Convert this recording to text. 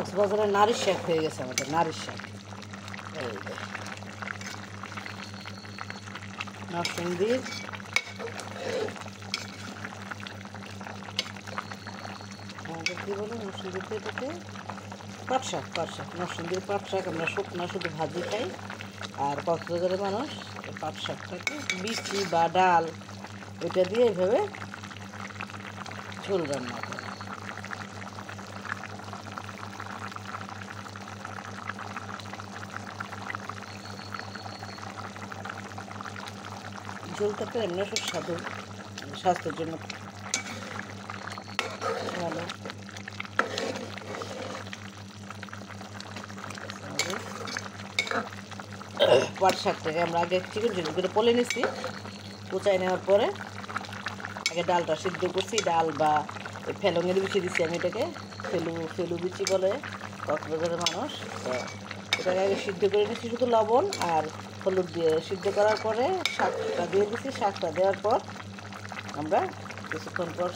কক্সবাজারের নারীর শাক হয়ে গেছে আমাদের, নারীর শাক। এই যে নরসিংদীর আমাদের কী বলে নরসিংদীতে এটাকে পাট শাক, পাট শাক। নরসিংদীর পাট শাক আমরা শুকনা শুধু ভাজি খাই, আর কক্সবাজারের মানুষ পাট শাকটাকে বিচি বা ডাল ওইটা দিয়ে এইভাবে ঝোল রান্না করে। ঝোলটা তো এমনি সুস্বাদু, স্বাস্থ্যের জন্য ভালো। পাট শাকটাকে আমরা আগে চিকন চিকন করে পলে নিচ্ছি, কুচাই নেওয়ার পরে আগে ডালটা সিদ্ধ করছি, ডাল বা ফেলঙের বিচি দিচ্ছি আমি, এটাকে ফেলু বিচি বলে কক্সবাজারের মানুষ। তো এটাকে আগে সিদ্ধ করে নিচ্ছি শুধু লবণ আর হলুদ দিয়ে। সিদ্ধ করার পরে শাকটা দিয়ে দিচ্ছি, শাকটা দেওয়ার পর আমরা কিছুক্ষণ পর